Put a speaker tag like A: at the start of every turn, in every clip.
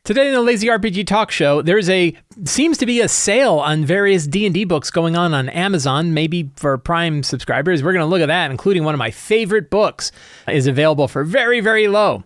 A: Today in the Lazy RPG Talk Show, seems to be a sale on various D&D books going on Amazon, maybe for Prime subscribers. We're going to look at that, including one of my favorite books is available for very, very low.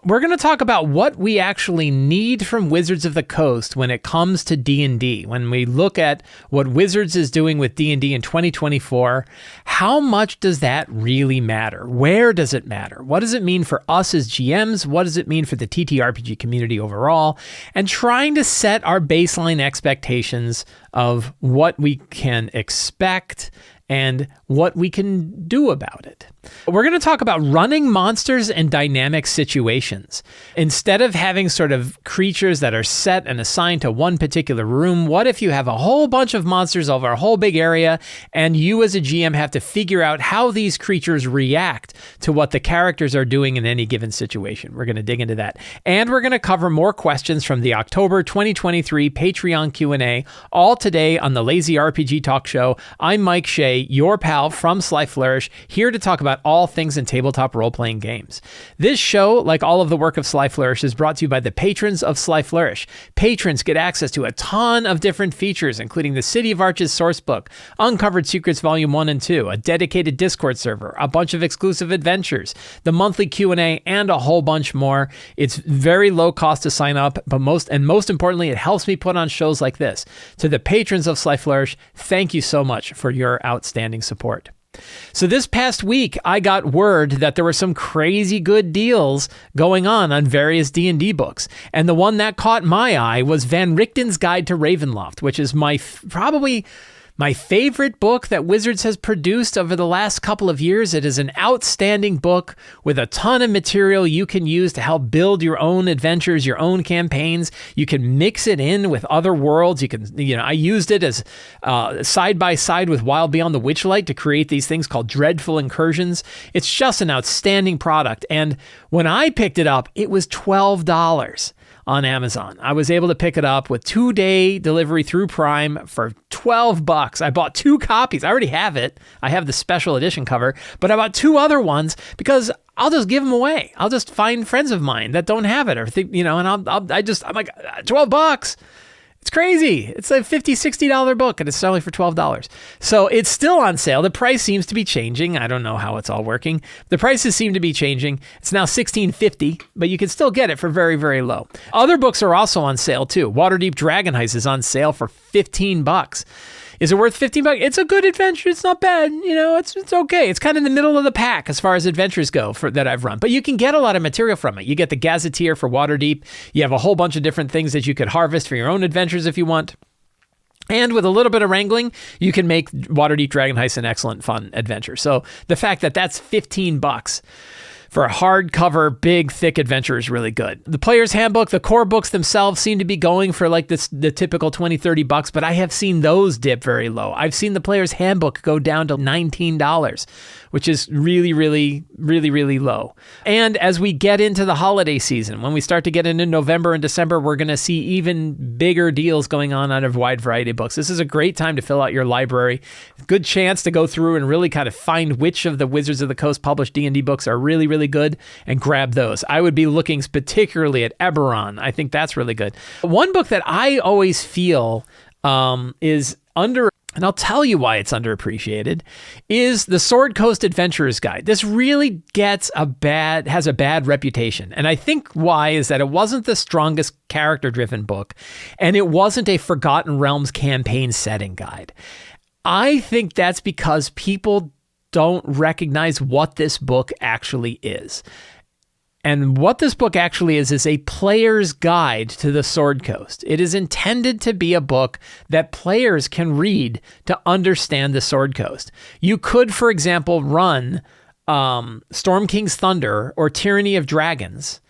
A: We're going to talk about what we actually need from Wizards of the Coast when it comes to D&D. When we look at what Wizards is doing with D&D in 2024, how much does that really matter? Where does it matter? What does it mean for us as GMs? What does it mean for the TTRPG community overall? And trying to set our baseline expectations of what we can expect and what we can do about it. We're going to talk about running monsters in dynamic situations. Instead of having sort of creatures that are set and assigned to one particular room, what if you have a whole bunch of monsters over a whole big area, and you as a GM have to figure out how these creatures react to what the characters are doing in any given situation? We're going to dig into that. And we're going to cover more questions from the October 2023 Patreon Q&A, all today on the Lazy RPG Talk Show. I'm Mike Shea, your pal from Sly Flourish, here to talk about all things in tabletop role-playing games. This show, like all of the work of Sly Flourish, is brought to you by the patrons of Sly Flourish. Patrons get access to a ton of different features, including the City of Arches sourcebook, Uncovered Secrets Volume 1 and 2, a dedicated Discord server, a bunch of exclusive adventures, the monthly Q&A, and a whole bunch more. It's very low cost to sign up, but most importantly, it helps me put on shows like this. To the patrons of Sly Flourish, thank you so much for your outstanding support. So this past week, I got word that there were some crazy good deals going on various D&D books. And the one that caught my eye was Van Richten's Guide to Ravenloft, which is probably my favorite book that Wizards has produced over the last couple of years. It is an outstanding book with a ton of material you can use to help build your own adventures, your own campaigns. You can mix it in with other worlds. I used it as side by side with Wild Beyond the Witchlight to create these things called Dreadful Incursions. It's just an outstanding product. And when I picked it up, it was $12 on Amazon. I was able to pick it up with 2-day delivery through Prime for $12. I bought 2 copies. I already have it. I have the special edition cover, but I bought 2 other ones because I'll just give them away. I'll just find friends of mine that don't have it, or think, and I'm like, $12. It's crazy. It's a $50, $60 book, and it's selling for $12. So it's still on sale. The price seems to be changing. I don't know how it's all working. The prices seem to be changing. It's now $16.50, but you can still get it for very, very low. Other books are also on sale too. Waterdeep Dragon Heist is on sale for $15. Is it worth $15? It's a good adventure. It's not bad. It's okay. It's kind of in the middle of the pack as far as adventures go that I've run. But you can get a lot of material from it. You get the Gazetteer for Waterdeep. You have a whole bunch of different things that you could harvest for your own adventures if you want. And with a little bit of wrangling, you can make Waterdeep Dragon Heist an excellent, fun adventure. So the fact that that's $15 for a hardcover, big, thick adventure is really good. The Player's Handbook, the core books themselves seem to be going for like the typical $20, $30, but I have seen those dip very low. I've seen the Player's Handbook go down to $19, which is really, really, really, really low. And as we get into the holiday season, when we start to get into November and December, we're going to see even bigger deals going on out of a wide variety of books. This is a great time to fill out your library. Good chance to go through and really kind of find which of the Wizards of the Coast published D&D books are really, really good and grab those. I would be looking particularly at Eberron. I think that's really good. One book that I always feel is under, and I'll tell you why it's underappreciated, is the Sword Coast Adventurer's Guide. This really has a bad reputation. And I think why is that it wasn't the strongest character-driven book, and it wasn't a Forgotten Realms campaign setting guide. I think that's because people don't recognize what this book actually is. And what this book actually is a player's guide to the Sword Coast. It is intended to be a book that players can read to understand the Sword Coast. You could, for example, run Storm King's Thunder or Tyranny of Dragons,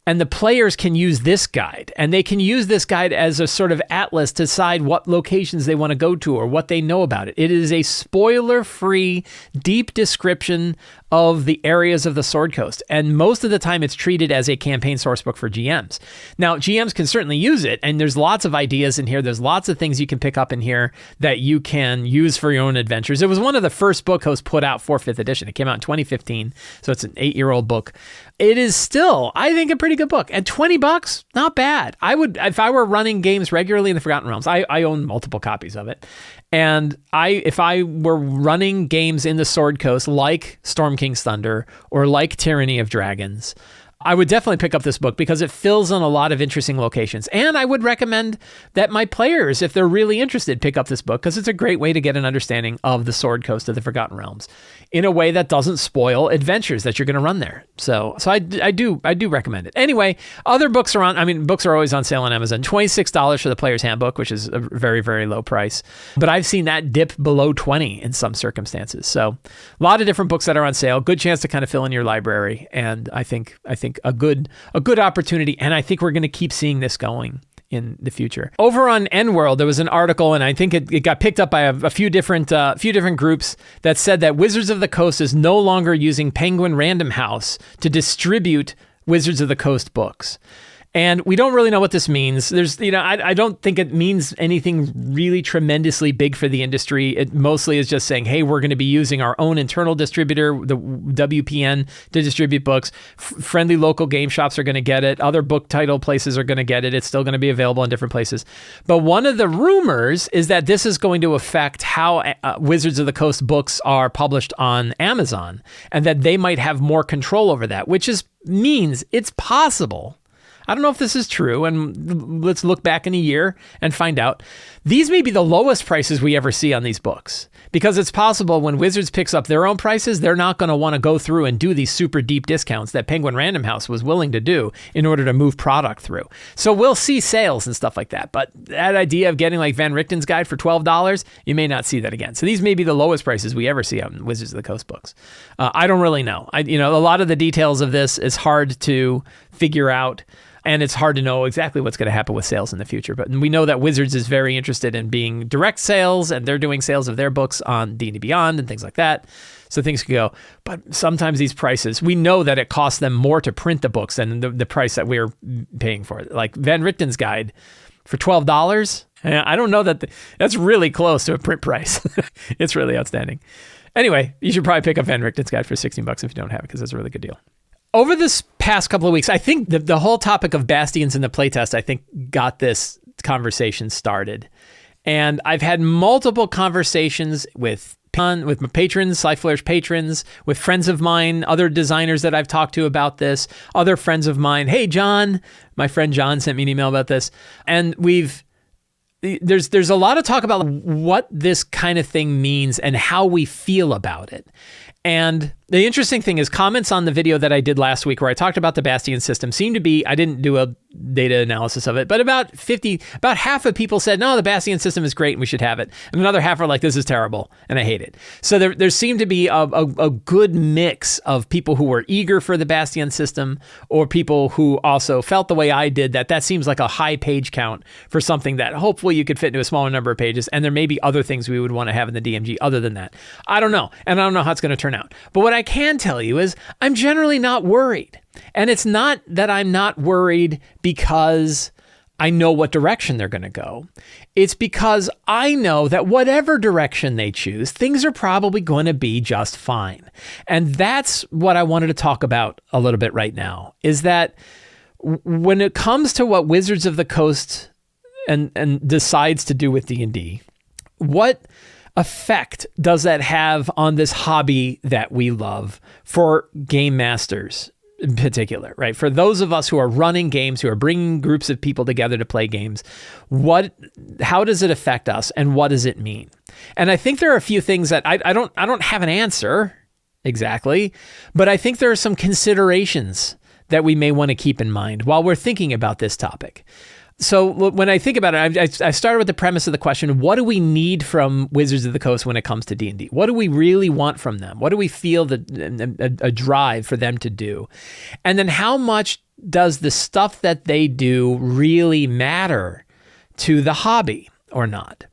A: and the players can use this guide, and they can use this guide as a sort of atlas to decide what locations they want to go to or what they know about it. It is a spoiler-free, deep description of the areas of the Sword Coast, and most of the time it's treated as a campaign sourcebook for GMs. Now, GMs can certainly use it, and there's lots of ideas in here. There's lots of things you can pick up in here that you can use for your own adventures. It was one of the first book hosts put out for 5th edition. It came out in 2015, so it's an 8-year-old book. it is still, I think, a pretty good book. At $20, not bad. I would, if I were running games regularly in the Forgotten Realms, I own multiple copies of it. And if I were running games in the Sword Coast like Storm King's Thunder or like Tyranny of Dragons, I would definitely pick up this book because it fills in a lot of interesting locations. And I would recommend that my players, if they're really interested, pick up this book because it's a great way to get an understanding of the Sword Coast of the Forgotten Realms in a way that doesn't spoil adventures that you're going to run there. So I do recommend it. Anyway, other books are on, I mean, books are always on sale on Amazon. $26 for the Player's Handbook, which is a very, very low price. But I've seen that dip below $20 in some circumstances. So a lot of different books that are on sale. Good chance to kind of fill in your library. And I think a good opportunity. And I think we're going to keep seeing this going in the future. Over on EndWorld, there was an article, and I think it got picked up by a few different groups that said that Wizards of the Coast is no longer using Penguin Random House to distribute Wizards of the Coast books. And we don't really know what this means. There's, I don't think it means anything really tremendously big for the industry. It mostly is just saying, hey, we're going to be using our own internal distributor, the WPN, to distribute books. Friendly local game shops are going to get it. Other book title places are going to get it. It's still going to be available in different places. But one of the rumors is that this is going to affect how Wizards of the Coast books are published on Amazon, and that they might have more control over that, which means it's possible. I don't know if this is true, and let's look back in a year and find out. These may be the lowest prices we ever see on these books, because it's possible when Wizards picks up their own prices, they're not going to want to go through and do these super deep discounts that Penguin Random House was willing to do in order to move product through. So we'll see sales and stuff like that, but that idea of getting like Van Richten's Guide for $12, you may not see that again. So these may be the lowest prices we ever see on Wizards of the Coast books. I don't really know. A lot of the details of this is hard to figure out. And it's hard to know exactly what's going to happen with sales in the future. But we know that Wizards is very interested in being direct sales, and they're doing sales of their books on D&D Beyond and things like that. So things could go. But sometimes these prices, we know that it costs them more to print the books than the price that we're paying for it. Like Van Richten's Guide for $12. I don't know that's really close to a print price. It's really outstanding. Anyway, you should probably pick up Van Richten's Guide for $16 if you don't have it, because it's a really good deal. Over this past couple of weeks, I think the whole topic of Bastions in the playtest, I think, got this conversation started. And I've had multiple conversations with my patrons, Sly Flourish patrons, with friends of mine, other designers that I've talked to about this, other friends of mine. Hey, John, my friend John sent me an email about this. And there's a lot of talk about what this kind of thing means and how we feel about it. And the interesting thing is comments on the video that I did last week where I talked about the Bastion system seemed to be, I didn't do a data analysis of it, but about half of people said, no, the Bastion system is great and we should have it. And another half are like, this is terrible and I hate it. So there seemed to be a good mix of people who were eager for the Bastion system, or people who also felt the way I did, that seems like a high page count for something that hopefully you could fit into a smaller number of pages. And there may be other things we would want to have in the DMG other than that. I don't know. And I don't know how it's going to turn out. But what I can tell you is I'm generally not worried. And it's not that I'm not worried because I know what direction they're going to go. It's because I know that whatever direction they choose, things are probably going to be just fine. And that's what I wanted to talk about a little bit right now, is that when it comes to what Wizards of the Coast and decides to do with D&D, what effect does that have on this hobby that we love for game masters in particular, right? For those of us who are running games, who are bringing groups of people together to play games, how does it affect us and what does it mean? And I think there are a few things that I don't have an answer exactly, but I think there are some considerations that we may want to keep in mind while we're thinking about this topic. So when I think about it, I started with the premise of the question, what do we need from Wizards of the Coast when it comes to D&D? What do we really want from them? What do we feel a drive for them to do? And then how much does the stuff that they do really matter to the hobby or not?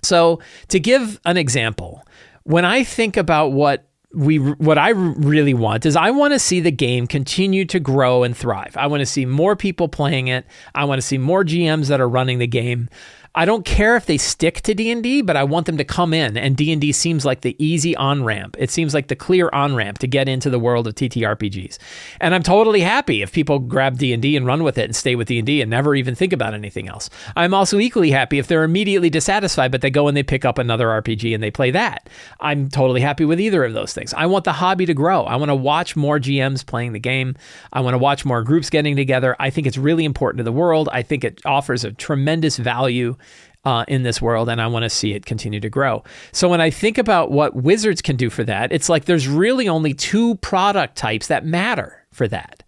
A: So to give an example, when I think about what I really want is I want to see the game continue to grow and thrive. I want to see more people playing it. I want to see more GMs that are running the game. I don't care if they stick to D&D, but I want them to come in, and D&D seems like the easy on-ramp. It seems like the clear on-ramp to get into the world of TTRPGs. And I'm totally happy if people grab D&D and run with it and stay with D&D and never even think about anything else. I'm also equally happy if they're immediately dissatisfied, but they go and they pick up another RPG and they play that. I'm totally happy with either of those things. I want the hobby to grow. I want to watch more GMs playing the game. I want to watch more groups getting together. I think it's really important to the world. I think it offers a tremendous value in this world, and I want to see it continue to grow. So when I think about what Wizards can do for that, it's like there's really only two product types that matter for that.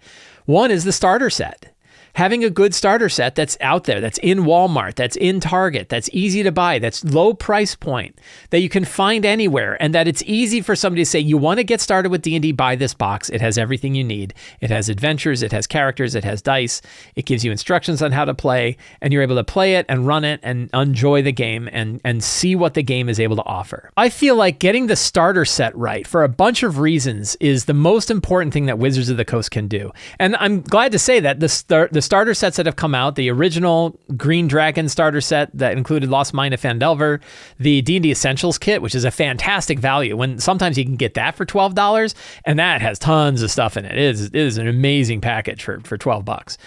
A: One is the starter set. Having a good starter set that's out there, that's in Walmart, that's in Target, that's easy to buy, that's low price point, that you can find anywhere, and that it's easy for somebody to say, you want to get started with D&D, buy this box. It has everything you need. It has adventures, it has characters, it has dice, it gives you instructions on how to play, and you're able to play it and run it and enjoy the game and see what the game is able to offer. I feel like getting the starter set right for a bunch of reasons is the most important thing that Wizards of the Coast can do. And I'm glad to say that the starter sets that have come out, the original Green Dragon starter set that included Lost Mine of Phandelver, the D&D Essentials kit, which is a fantastic value when sometimes you can get that for $12, and that has tons of stuff in it. It is an amazing package for $12,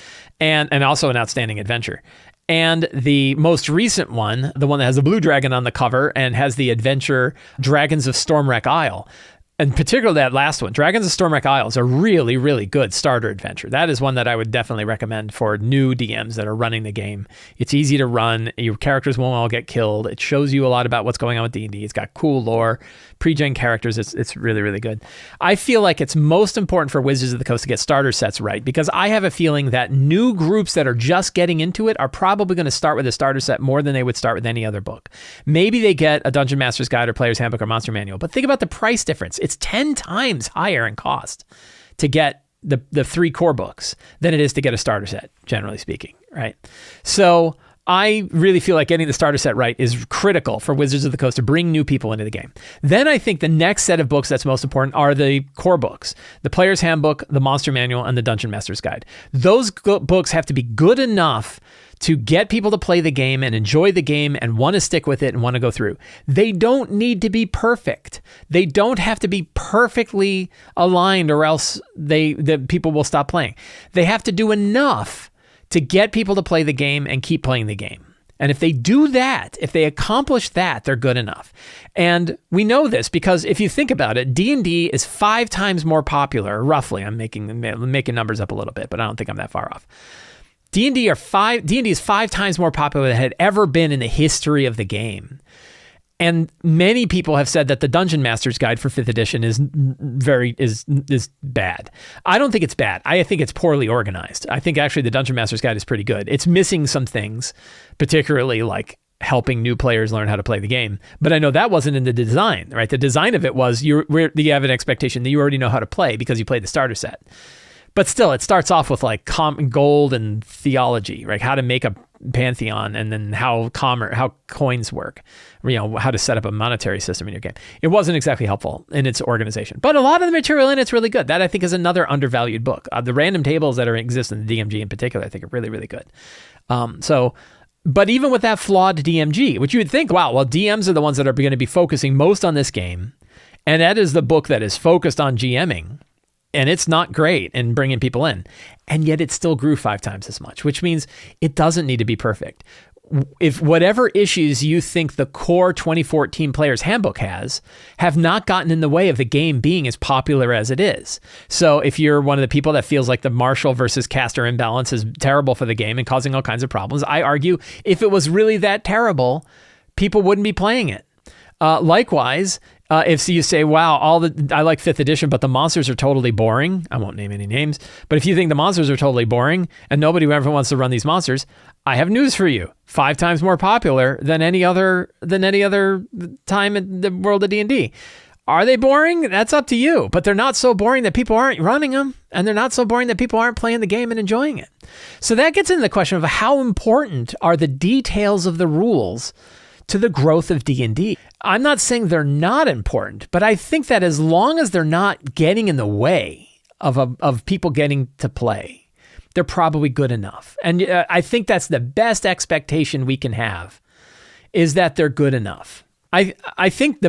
A: and also an outstanding adventure. And the most recent one, the one that has a blue dragon on the cover and has the adventure Dragons of Stormwreck Isle, and particularly that last one, Dragons of Stormwreck Isle, is a really, really good starter adventure. That is one that I would definitely recommend for new DMs that are running the game. It's easy to run. Your characters won't all get killed. It shows you a lot about what's going on with D&D. It's got cool lore, pre-gen characters. It's really, really good. I feel like it's most important for Wizards of the Coast to get starter sets right, because I have a feeling that new groups that are just getting into it are probably going to start with a starter set more than they would start with any other book. Maybe they get a Dungeon Master's Guide or Player's Handbook or Monster Manual, but think about the price difference. It's 10 times higher in cost to get the three core books than it is to get a starter set, generally speaking, right? So I really feel like getting the starter set right is critical for Wizards of the Coast to bring new people into the game. Then I think the next set of books that's most important are the core books, the Player's Handbook, the Monster Manual, and the Dungeon Master's Guide. Those books have to be good enough to get people to play the game and enjoy the game and want to stick with it and want to go through. They don't need to be perfect. They don't have to be perfectly aligned, or else the people will stop playing. They have to do enough to get people to play the game and keep playing the game. And if they do that, if they accomplish that, they're good enough. And we know this because if you think about it, D&D is 5 times more popular, roughly. I'm making numbers up a little bit, but I don't think I'm that far off. D&D is 5 times more popular than it had ever been in the history of the game. And many people have said that the Dungeon Master's Guide for 5th edition is bad. I don't think it's bad. I think it's poorly organized. I think actually the Dungeon Master's Guide is pretty good. It's missing some things, particularly like helping new players learn how to play the game. But I know that wasn't in the design, right? The design of it was you have an expectation that you already know how to play because you played the starter set. But still, it starts off with like gold and theology, right? How to make a pantheon, and then how coins work, how to set up a monetary system in your game. It wasn't exactly helpful in its organization, but a lot of the material in it's really good. That I think is another undervalued book. The random tables that exist in the DMG in particular, I think are really, really good. But even with that flawed DMG, which you would think, wow, well, DMs are the ones that are going to be focusing most on this game, and that is the book that is focused on GMing. And it's not great in bringing people in. And yet it still grew 5 times as much, which means it doesn't need to be perfect. If whatever issues you think the core 2014 Player's Handbook have not gotten in the way of the game being as popular as it is. So if you're one of the people that feels like the Marshall versus Caster imbalance is terrible for the game and causing all kinds of problems, I argue if it was really that terrible, people wouldn't be playing it. Likewise, if you say, wow, I like 5th edition, but the monsters are totally boring. I won't name any names, but if you think the monsters are totally boring and nobody ever wants to run these monsters, I have news for you. 5 times more popular than any other time in the world of D&D. Are they boring? That's up to you, but they're not so boring that people aren't running them, and they're not so boring that people aren't playing the game and enjoying it. So that gets into the question of how important are the details of the rules to the growth of D&D. I'm not saying they're not important, but I think that as long as they're not getting in the way of people getting to play, they're probably good enough. And I think that's the best expectation we can have is that they're good enough. I think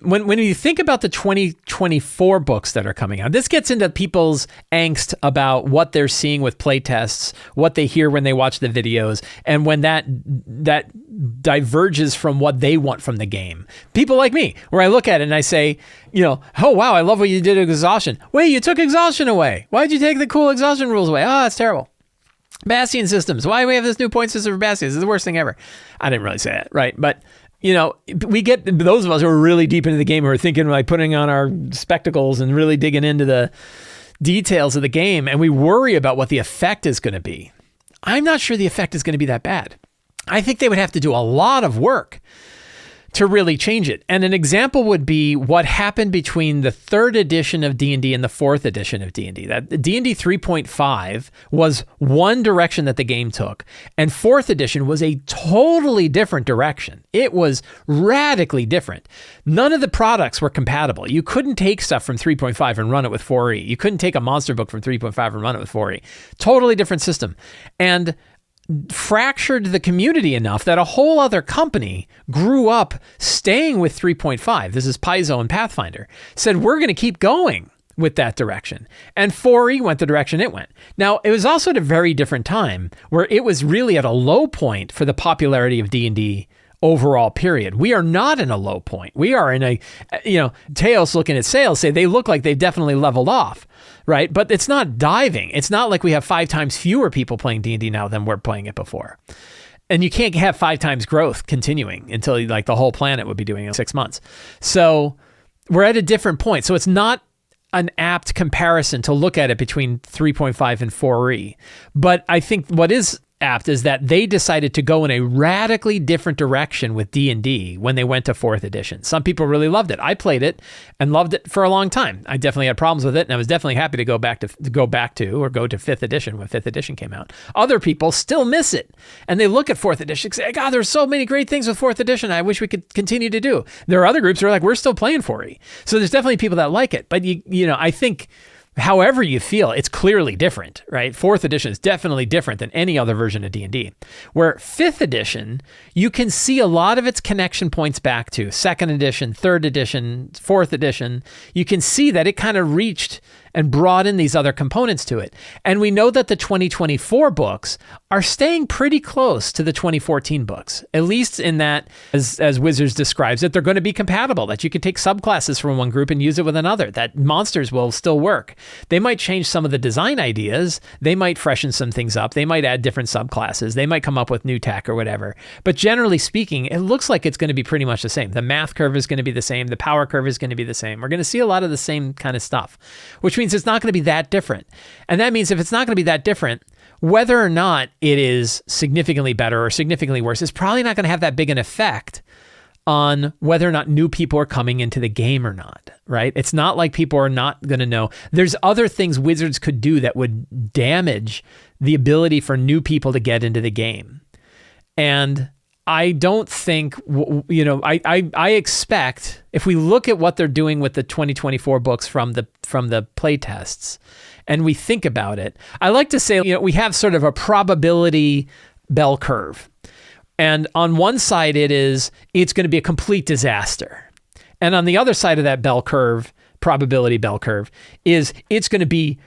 A: when you think about the 2024 books that are coming out, this gets into people's angst about what they're seeing with playtests, what they hear when they watch the videos, and when that diverges from what they want from the game. People like me, where I look at it and I say, oh wow, I love what you did with exhaustion. Wait, you took exhaustion away. Why'd you take the cool exhaustion rules away? Oh, it's terrible. Bastion systems. Why do we have this new point system for bastions? It's the worst thing ever. I didn't really say that, right? But we get those of us who are really deep into the game, who are thinking like putting on our spectacles and really digging into the details of the game, and we worry about what the effect is going to be. I'm not sure the effect is going to be that bad. I think they would have to do a lot of work to really change it. And an example would be what happened between the 3rd edition of D&D and the 4th edition of D&D. That D&D 3.5 was one direction that the game took, and 4th edition was a totally different direction. It was radically different. None of the products were compatible. You couldn't take stuff from 3.5 and run it with 4e. You couldn't take a monster book from 3.5 and run it with 4e. Totally different system. And fractured the community enough that a whole other company grew up staying with 3.5. This is Paizo and Pathfinder. Said, we're going to keep going with that direction. And 4E went the direction it went. Now, it was also at a very different time where it was really at a low point for the popularity of D&D overall period. We are not in a low point. We are in a, Teos looking at sales say they look like they've definitely leveled off, right? But it's not diving. It's not like we have 5 times fewer people playing D&D now than were playing it before. And you can't have 5 times growth continuing until like the whole planet would be doing it in 6 months. So we're at a different point. So it's not an apt comparison to look at it between 3.5 and 4E. But I think what is apt is that they decided to go in a radically different direction with D&D when they went to 4th edition. Some people really loved it. I played it and loved it for a long time. I definitely had problems with it, and I was definitely happy to go to 5th edition when 5th edition came out. Other people still miss it, and they look at 4th edition and say, God, there's so many great things with 4th edition I wish we could continue to do. There are other groups who are like, we're still playing 4E. So there's definitely people that like it. But I think however you feel, it's clearly different, right? 4th edition is definitely different than any other version of D&D. Where 5th edition, you can see a lot of its connection points back to 2nd edition, 3rd edition, 4th edition. You can see that it kind of reached and brought in these other components to it. And we know that the 2024 books are staying pretty close to the 2014 books, at least in that, as Wizards describes it, they're going to be compatible, that you could take subclasses from one group and use it with another, that monsters will still work. They might change some of the design ideas. They might freshen some things up. They might add different subclasses. They might come up with new tech or whatever. But generally speaking, it looks like it's going to be pretty much the same. The math curve is going to be the same. The power curve is going to be the same. We're going to see a lot of the same kind of stuff, which means it's not going to be that different. And that means if it's not going to be that different, whether or not it is significantly better or significantly worse is probably not going to have that big an effect on whether or not new people are coming into the game or not, right? It's not like people are not going to know. There's other things Wizards could do that would damage the ability for new people to get into the game. And I don't think, I expect, if we look at what they're doing with the 2024 books from the play tests, and we think about it, I like to say, we have sort of a probability bell curve. And on one side, it's going to be a complete disaster. And on the other side of that bell curve, probability bell curve, it's going to be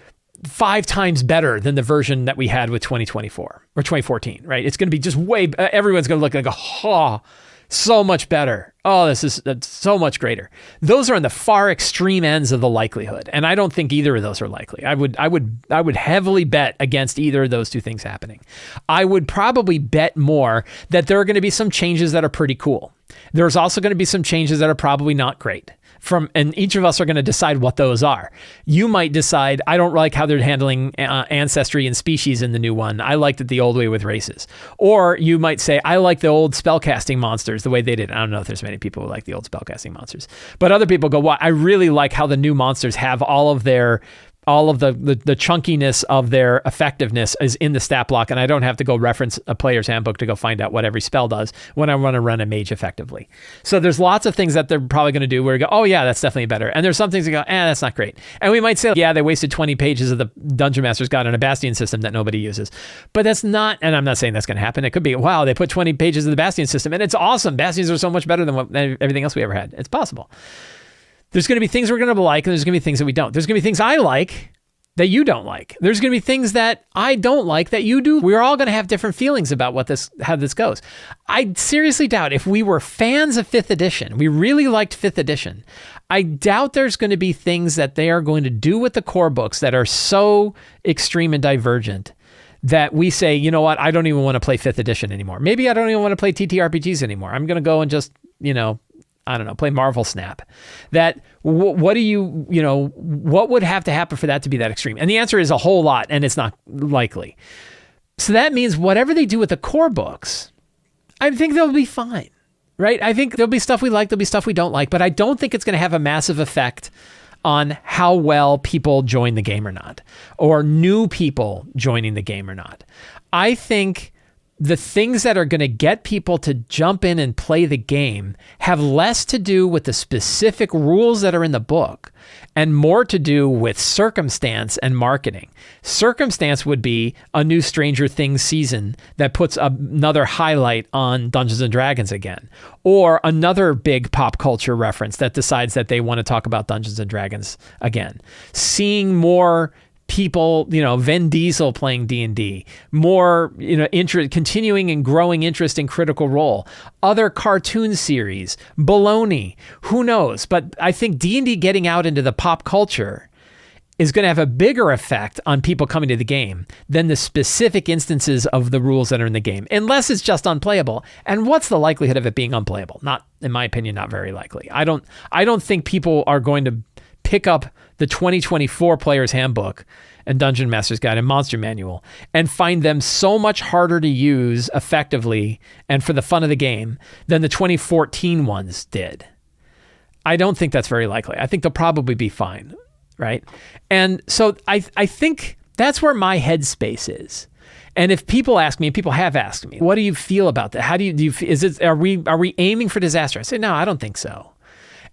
A: 5 times better than the version that we had with 2024 or 2014, right? It's going to be just everyone's going to look like, so much better. Oh, that's so much greater. Those are on the far extreme ends of the likelihood. And I don't think either of those are likely. I would heavily bet against either of those two things happening. I would probably bet more that there are going to be some changes that are pretty cool. There's also going to be some changes that are probably not great. And each of us are going to decide what those are. You might decide, I don't like how they're handling ancestry and species in the new one. I liked it the old way with races. Or you might say, I like the old spellcasting monsters the way they did. I don't know if there's many people who like the old spellcasting monsters. But other people go, well, I really like how the new monsters have all of their all of the chunkiness of their effectiveness is in the stat block, and I don't have to go reference a player's handbook to go find out what every spell does when I want to run a mage effectively. So there's lots of things that they're probably going to do where you go, oh yeah, that's definitely better. And there's some things that go, that's not great. And we might say, yeah, they wasted 20 pages of the Dungeon Master's Guide on a Bastion system that nobody uses. But that's not, and I'm not saying that's going to happen. It could be, wow, they put 20 pages of the Bastion system and it's awesome. Bastions are so much better than everything else we ever had. It's possible. There's going to be things we're going to like, and there's going to be things that we don't. There's going to be things I like that you don't like. There's going to be things that I don't like that you do. We're all going to have different feelings about how this goes. I seriously doubt if we were fans of 5th edition, we really liked 5th edition, I doubt there's going to be things that they are going to do with the core books that are so extreme and divergent that we say, you know what, I don't even want to play 5th edition anymore. Maybe I don't even want to play TTRPGs anymore. I'm going to go and just, I don't know, play Marvel Snap. That, what would have to happen for that to be that extreme? And the answer is a whole lot, and it's not likely. So that means whatever they do with the core books, I think they'll be fine, right? I think there'll be stuff we like, there'll be stuff we don't like, but I don't think it's going to have a massive effect on how well people join the game or not, or new people joining the game or not. I think the things that are going to get people to jump in and play the game have less to do with the specific rules that are in the book and more to do with circumstance and marketing. Circumstance would be a new Stranger Things season that puts another highlight on Dungeons and Dragons again, or another big pop culture reference that decides that they want to talk about Dungeons and Dragons again. Seeing more people, Vin Diesel playing D&D, more, continuing and growing interest in Critical Role, other cartoon series, baloney, who knows? But I think D&D getting out into the pop culture is going to have a bigger effect on people coming to the game than the specific instances of the rules that are in the game, unless it's just unplayable. And what's the likelihood of it being unplayable? Not, in my opinion, not very likely. I don't think people are going to pick up the 2024 Player's Handbook and Dungeon Master's Guide and Monster Manual and find them so much harder to use effectively and for the fun of the game than the 2014 ones did. I don't think that's very likely. I think they'll probably be fine, right? And so I think that's where my headspace is. And if people ask me, and people have asked me, what do you feel about that? How do you are we aiming for disaster? I say, no, I don't think so.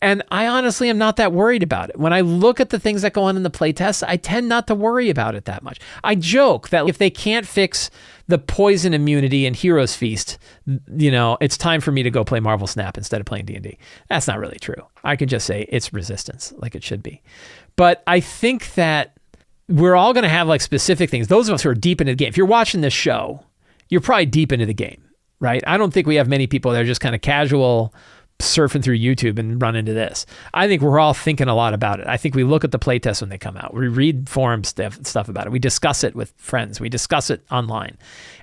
A: And I honestly am not that worried about it. When I look at the things that go on in the playtests, I tend not to worry about it that much. I joke that if they can't fix the poison immunity in Heroes Feast, it's time for me to go play Marvel Snap instead of playing D&D. That's not really true. I can just say it's resistance, like it should be. But I think that we're all going to have like specific things. Those of us who are deep into the game, if you're watching this show, you're probably deep into the game, right? I don't think we have many people that are just kind of casual surfing through YouTube and run into this. I think we're all thinking a lot about it. I think we look at the playtests when they come out. We read forum stuff about it. We discuss it with friends. We discuss it online.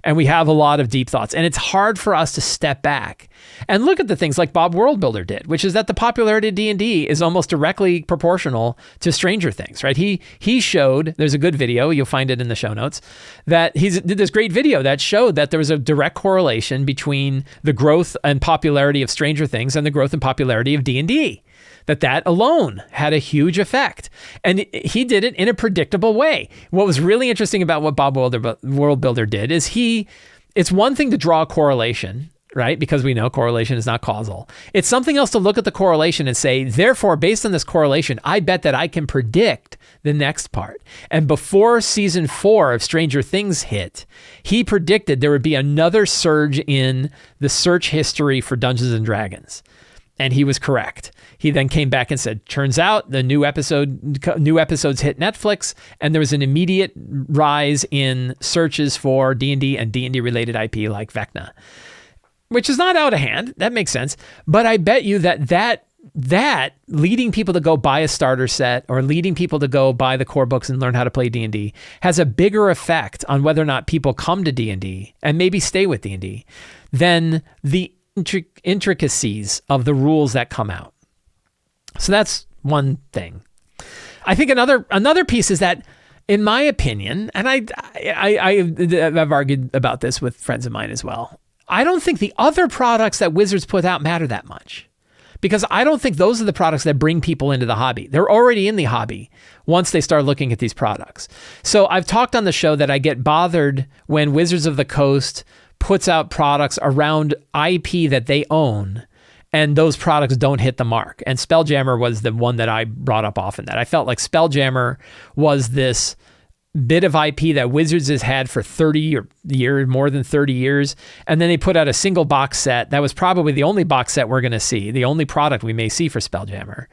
A: And we have a lot of deep thoughts. And it's hard for us to step back and look at the things like Bob Worldbuilder did, which is that the popularity of D&D is almost directly proportional to Stranger Things, right? He showed, there's a good video, you'll find it in the show notes, that he did this great video that showed that there was a direct correlation between the growth and popularity of Stranger Things and the growth and popularity of D&D. That alone had a huge effect. And he did it in a predictable way. What was really interesting about what Bob Worldbuilder did is it's one thing to draw a correlation, right? Because we know correlation is not causal. It's something else to look at the correlation and say, therefore, based on this correlation, I bet that I can predict the next part. And before season 4 of Stranger Things hit, he predicted there would be another surge in the search history for Dungeons and Dragons. And he was correct. He then came back and said, turns out the new episodes hit Netflix, and there was an immediate rise in searches for D&D and D&D related IP like Vecna, which is not out of hand. That makes sense. But I bet you that leading people to go buy a starter set or leading people to go buy the core books and learn how to play D&D has a bigger effect on whether or not people come to D&D and maybe stay with D&D than the intricacies of the rules that come out. So that's one thing. I think another piece is that, in my opinion, and I've argued about this with friends of mine as well, I don't think the other products that Wizards put out matter that much. because I don't think those are the products that bring people into the hobby. They're already in the hobby once they start looking at these products. So I've talked on the show that I get bothered when Wizards of the Coast puts out products around IP that they own, and those products don't hit the mark. And Spelljammer was the one that I brought up often, that I felt like Spelljammer was this bit of IP that Wizards has had for 30 years, more than 30 years. And then they put out a single box set. That was probably the only box set we're going to see, the only product we may see for Spelljammer.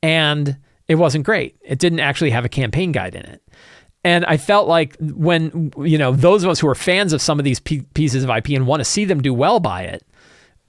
A: And it wasn't great. It didn't actually have a campaign guide in it. And I felt like when, those of us who are fans of some of these pieces of IP and want to see them do well by it,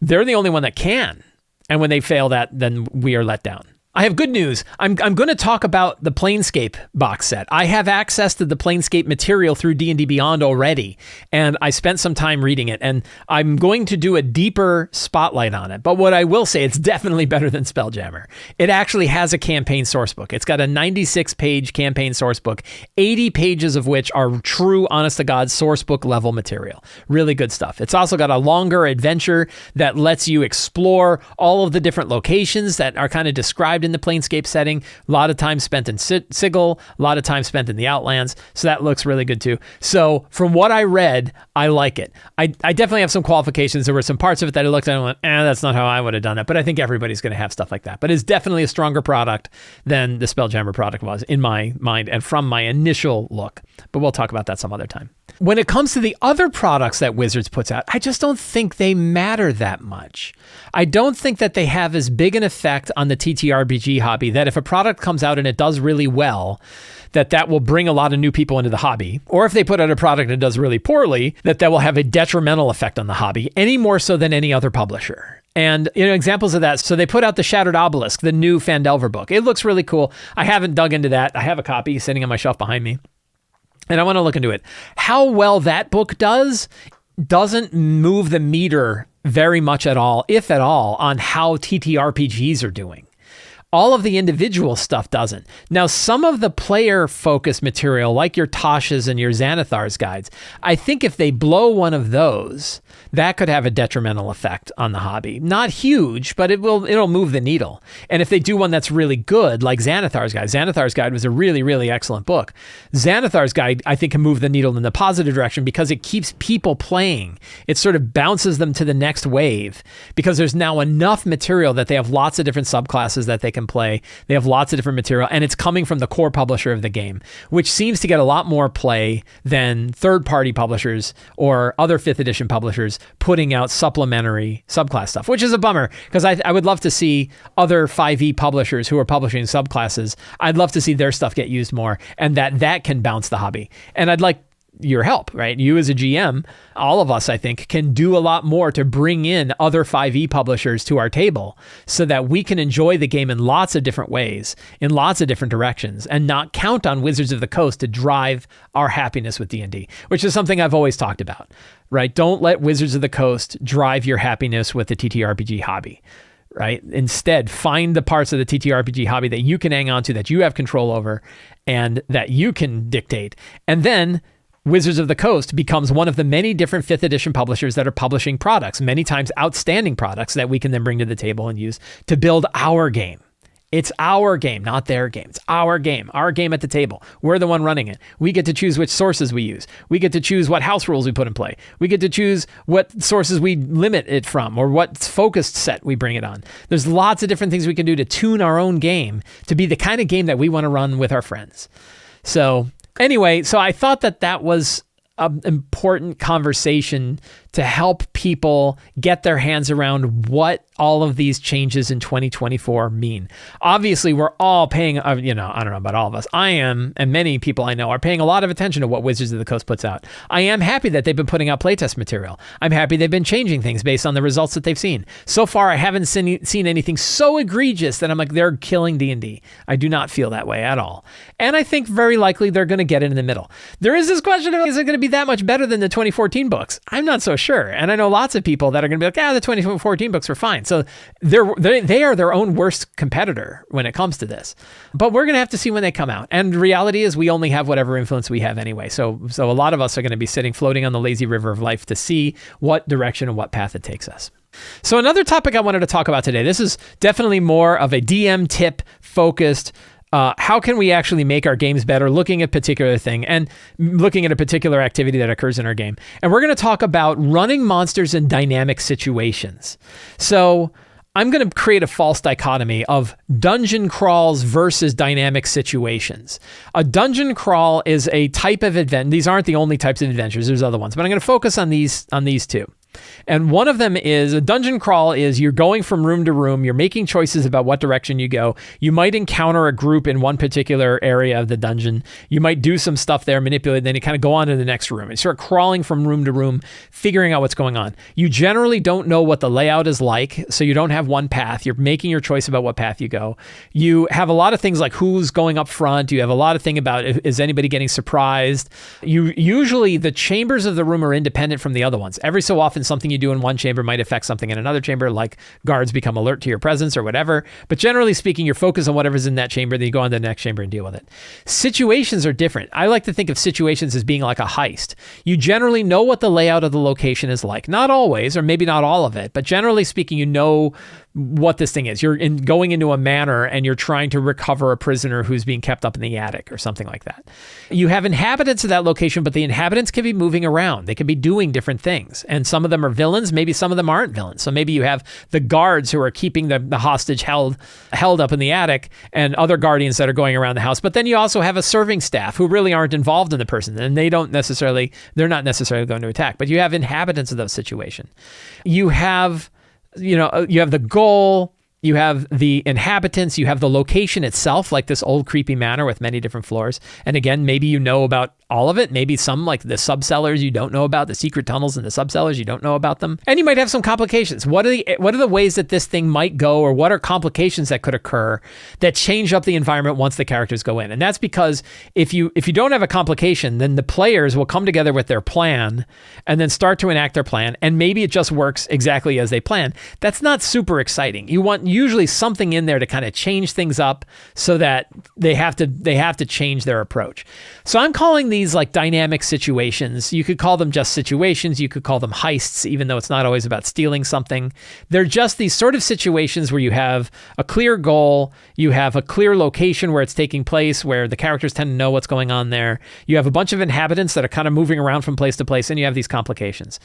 A: they're the only one that can. And when they fail that, then we are let down. I have good news. I'm going to talk about the Planescape box set. I have access to the Planescape material through D&D Beyond already, and I spent some time reading it, and I'm going to do a deeper spotlight on it. But what I will say, it's definitely better than Spelljammer. It actually has a campaign sourcebook. It's got a 96-page campaign sourcebook, 80 pages of which are true, honest-to-God sourcebook level material. Really good stuff. It's also got a longer adventure that lets you explore all of the different locations that are kind of described in the Planescape setting. A lot of time spent in Sigil, a lot of time spent in the Outlands. So that looks really good too. So from what I read, I like it. I definitely have some qualifications. There were some parts of it that I looked at and went, that's not how I would have done it. But I think everybody's going to have stuff like that. But it's definitely a stronger product than the Spelljammer product was in my mind and from my initial look. But we'll talk about that some other time. When it comes to the other products that Wizards puts out, I just don't think they matter that much. I don't think that they have as big an effect on the TTRPG hobby that if a product comes out and it does really well, that will bring a lot of new people into the hobby. Or if they put out a product that does really poorly, that will have a detrimental effect on the hobby, any more so than any other publisher. And examples of that, so they put out the Shattered Obelisk, the new Phandelver book. It looks really cool. I haven't dug into that. I have a copy sitting on my shelf behind me, and I want to look into it. How well that book doesn't move the meter very much at all, if at all, on how TTRPGs are doing. All of the individual stuff doesn't. Now, some of the player-focused material, like your Tasha's and your Xanathar's guides, I think if they blow one of those, that could have a detrimental effect on the hobby. Not huge, but it'll move the needle. And if they do one that's really good, like Xanathar's Guide. Xanathar's Guide was a really, really excellent book. Xanathar's Guide, I think, can move the needle in the positive direction because it keeps people playing. It sort of bounces them to the next wave because there's now enough material that they have lots of different subclasses that they can play. They have lots of different material, and it's coming from the core publisher of the game, which seems to get a lot more play than third-party publishers or other 5th edition publishers putting out supplementary subclass stuff, which is a bummer because I would love to see other 5e publishers who are publishing subclasses. I'd love to see their stuff get used more, and that can bounce the hobby. And I'd like your help, right? You as a GM, all of us, I think, can do a lot more to bring in other 5e publishers to our table so that we can enjoy the game in lots of different ways, in lots of different directions, and not count on Wizards of the Coast to drive our happiness with D&D, which is something I've always talked about, right? Don't let Wizards of the Coast drive your happiness with the TTRPG hobby. Right? Instead, find the parts of the TTRPG hobby that you can hang on to, that you have control over, and that you can dictate. And then Wizards of the Coast becomes one of the many different 5th edition publishers that are publishing products, many times outstanding products that we can then bring to the table and use to build our game. It's our game, not their game. It's our game at the table. We're the one running it. We get to choose which sources we use. We get to choose what house rules we put in play. We get to choose what sources we limit it from or what focused set we bring it on. There's lots of different things we can do to tune our own game to be the kind of game that we want to run with our friends. So anyway, so I thought that was an important conversation to help people get their hands around what all of these changes in 2024 mean. Obviously, we're all paying, I don't know about all of us. I am, and many people I know are paying a lot of attention to what Wizards of the Coast puts out. I am happy that they've been putting out playtest material. I'm happy they've been changing things based on the results that they've seen. So far, I haven't seen anything so egregious that I'm like, they're killing D&D. I do not feel that way at all. And I think very likely they're going to get it in the middle. There is this question of, is it going to be that much better than the 2014 books? I'm not so sure. sure. And I know lots of people that are going to be like, the 2014 books were fine. So they are their own worst competitor when it comes to this. But we're going to have to see when they come out. And the reality is we only have whatever influence we have anyway. So a lot of us are going to be floating on the lazy river of life to see what direction and what path it takes us. So another topic I wanted to talk about today, this is definitely more of a DM tip focused. How can we actually make our games better, looking at a particular thing and looking at a particular activity that occurs in our game. And we're going to talk about running monsters in dynamic situations. So I'm going to create a false dichotomy of dungeon crawls versus dynamic situations. A dungeon crawl is a type of adventure. These aren't the only types of adventures. There's other ones, but I'm going to focus on these two. And one of them is a dungeon crawl is you're going from room to room. You're making choices about what direction you go. You might encounter a group in one particular area of the dungeon. You might do some stuff there, manipulate, then you kind of go on to the next room and start crawling from room to room, figuring out what's going on. You generally don't know what the layout is like, so you don't have one path. You're making your choice about what path you go. You have a lot of things like who's going up front. You have a lot of things about is anybody getting surprised. Usually the chambers of the room are independent from the other ones. Every so often something you do in one chamber might affect something in another chamber, like guards become alert to your presence or whatever. But generally speaking, you're focused on whatever's in that chamber, then you go on to the next chamber and deal with it. Situations are different. I like to think of situations as being like a heist. You generally know what the layout of the location is like. Not always, or maybe not all of it, but generally speaking, you know what this thing is. You're going into a manor and you're trying to recover a prisoner who's being kept up in the attic or something like that. You have inhabitants of that location, but the inhabitants can be moving around. They can be doing different things. And some of them are villains. Maybe some of them aren't villains. So maybe you have the guards who are keeping the hostage held up in the attic and other guardians that are going around the house. But then you also have a serving staff who really aren't involved in the person and they're not necessarily going to attack, but you have inhabitants of those situations. You have the goal, you have the inhabitants, you have the location itself, like this old creepy manor with many different floors. And again, maybe you know about all of it. Maybe some, like the subcellars, you don't know about, the secret tunnels in the subcellars, you don't know about them. And you might have some complications. What are the ways that this thing might go, or what are complications that could occur that change up the environment once the characters go in? And that's because if you don't have a complication, then the players will come together with their plan and then start to enact their plan. And maybe it just works exactly as they plan. That's not super exciting. You want usually something in there to kind of change things up so that they have to change their approach. So I'm calling these like dynamic situations. You could call them just situations. You could call them heists, even though it's not always about stealing something. They're just these sort of situations where you have a clear goal, you have a clear location where it's taking place, where the characters tend to know what's going on there. You have a bunch of inhabitants that are kind of moving around from place to place, and you have these complications.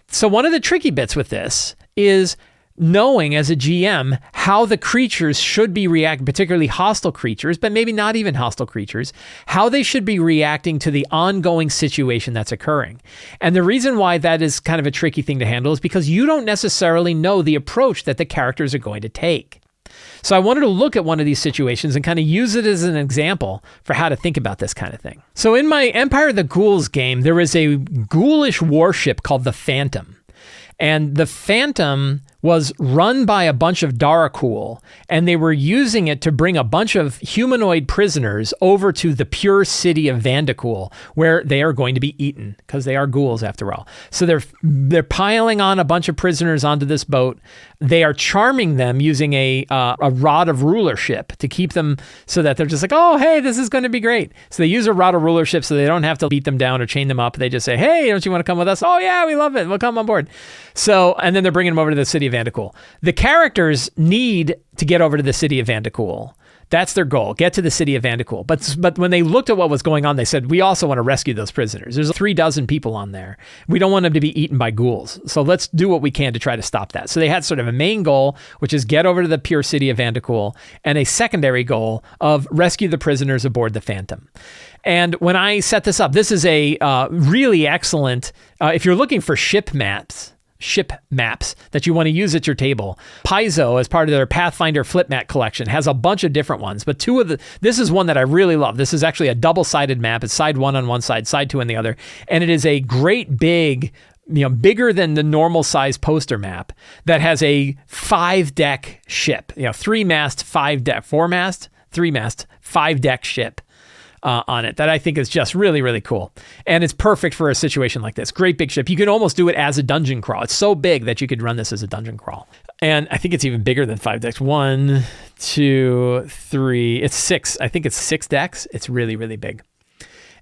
A: So one of the tricky bits with this is knowing as a GM how the creatures should be reacting, particularly hostile creatures, but maybe not even hostile creatures, how they should be reacting to the ongoing situation that's occurring. And the reason why that is kind of a tricky thing to handle is because you don't necessarily know the approach that the characters are going to take. So I wanted to look at one of these situations and kind of use it as an example for how to think about this kind of thing. So in my Empire of the Ghouls game, there is a ghoulish warship called the Phantom. And the Phantom was run by a bunch of Darakul, and they were using it to bring a bunch of humanoid prisoners over to the pure city of Vandakul, where they are going to be eaten, because they are ghouls after all. So they're piling on a bunch of prisoners onto this boat. They are charming them using a rod of rulership to keep them so that they're just like, oh, hey, this is going to be great. So they use a rod of rulership so they don't have to beat them down or chain them up. They just say, hey, don't you want to come with us? Oh, yeah, we love it. We'll come on board. So, and then they're bringing them over to the city of Vandakul. The characters need to get over to the city of Vandakul. That's their goal, get to the city of Vandakul. But when they looked at what was going on, they said, we also want to rescue those prisoners. There's 36 people on there. We don't want them to be eaten by ghouls. So let's do what we can to try to stop that. So they had sort of a main goal, which is get over to the pure city of Vandakul, and a secondary goal of rescue the prisoners aboard the Phantom. And when I set this up, this is a really excellent, if you're looking for ship maps that you want to use at your table. Paizo, as part of their Pathfinder flip mat collection, has a bunch of different ones, but this is one that I really love. This is actually a double-sided map. It's side one on one side, side two on the other, and it is a great big, bigger than the normal size poster map that has a 5-deck ship, 3-mast, 5-deck, 4-mast, 3-mast, 5-deck ship. on it that I think is just really, really cool. And it's perfect for a situation like this. Great big ship. You can almost do it as a dungeon crawl. It's so big that you could run this as a dungeon crawl. And I think it's even bigger than 5 decks. 1, 2, 3. It's 6. I think it's 6 decks. It's really, really big.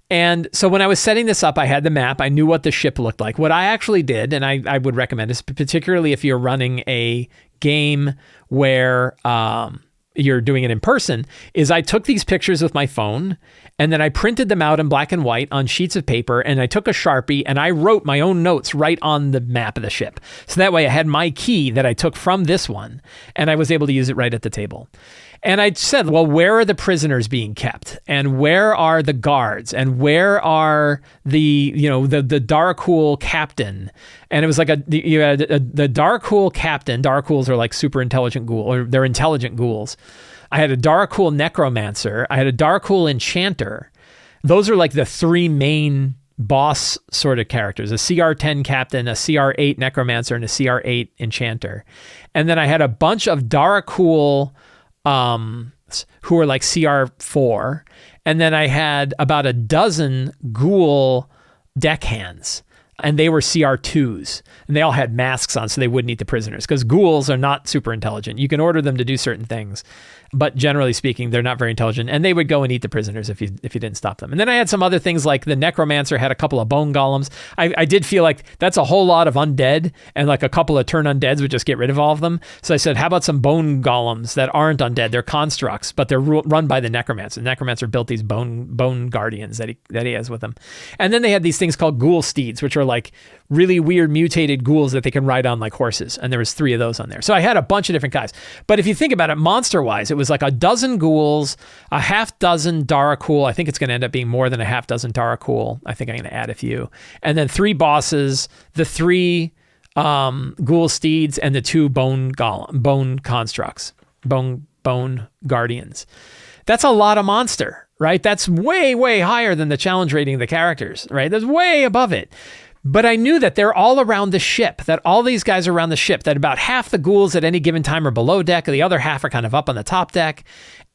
A: And so when I was setting this up, I had the map. I knew what the ship looked like. What I actually did, and I would recommend this, particularly if you're running a game where you're doing it in person, is I took these pictures with my phone and then I printed them out in black and white on sheets of paper, and I took a Sharpie and I wrote my own notes right on the map of the ship. So that way I had my key that I took from this one and I was able to use it right at the table. And I said, well, where are the prisoners being kept? And where are the guards? And where are the Darkhool captain? And it was like you had the Darkhool captain. Darkhools are like super intelligent ghouls, or they're intelligent ghouls. I had a Darkhool necromancer. I had a Darkhool enchanter. Those are like the 3 main boss sort of characters: a CR10 captain, a CR8 necromancer, and a CR8 enchanter. And then I had a bunch of Darkhool who are like CR4. And then I had about a dozen ghoul deckhands, and they were CR2s, and they all had masks on so they wouldn't eat the prisoners, because ghouls are not super intelligent. You can order them to do certain things, but generally speaking, they're not very intelligent, and they would go and eat the prisoners if you didn't stop them. And then I had some other things, like the necromancer had a couple of bone golems. I did feel like that's a whole lot of undead, and like a couple of turn undeads would just get rid of all of them. So I said, how about some bone golems that aren't undead? They're constructs, but they're run by the necromancer. The necromancer built these bone guardians that he has with him. And then they had these things called ghoul steeds, which are like really weird mutated ghouls that they can ride on like horses. And there was 3 of those on there. So I had a bunch of different guys. But if you think about it, monster-wise, it was like a dozen ghouls, a half dozen Darkhool. I think it's going to end up being more than a half dozen Darkhool. I think I'm going to add a few. And then 3 bosses, the 3 ghoul steeds, and the 2 bone constructs, bone guardians. That's a lot of monster, right? That's way, way higher than the challenge rating of the characters, right? That's way above it. But I knew that they're all around the ship, that all these guys are around the ship, that about half the ghouls at any given time are below deck, the other half are kind of up on the top deck,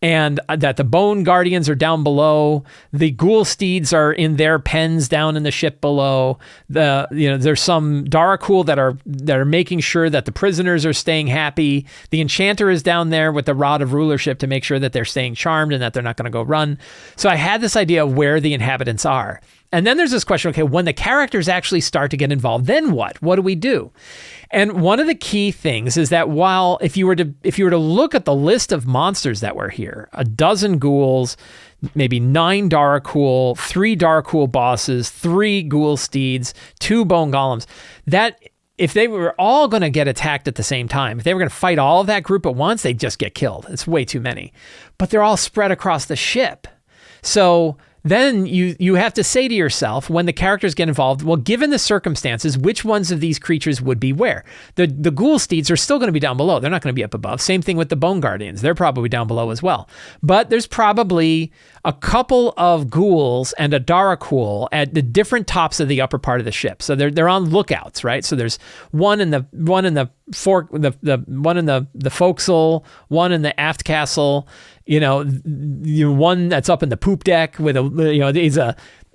A: and that the bone guardians are down below. The ghoul steeds are in their pens down in the ship below. There's some Darkhool that are making sure that the prisoners are staying happy. The enchanter is down there with the rod of rulership to make sure that they're staying charmed and that they're not going to go run. So I had this idea of where the inhabitants are. And then there's this question, okay, when the characters actually start to get involved, then what? What do we do? And one of the key things is that while if you were to look at the list of monsters that were here, a dozen ghouls, maybe 9 Darkhool, 3 Darkhool bosses, 3 ghoul steeds, 2 bone golems, that if they were all going to get attacked at the same time, if they were going to fight all of that group at once, they'd just get killed. It's way too many. But they're all spread across the ship. So then you have to say to yourself, when the characters get involved, well, given the circumstances, which ones of these creatures would be where? The ghoul steeds are still going to be down below. They're not going to be up above. Same thing with the bone guardians. They're probably down below as well. But there's probably a couple of ghouls and a Darkhool at the different tops of the upper part of the ship. So they're on lookouts, right? So there's one in the one in the forecastle, one in the aft castle, one that's up in the poop deck with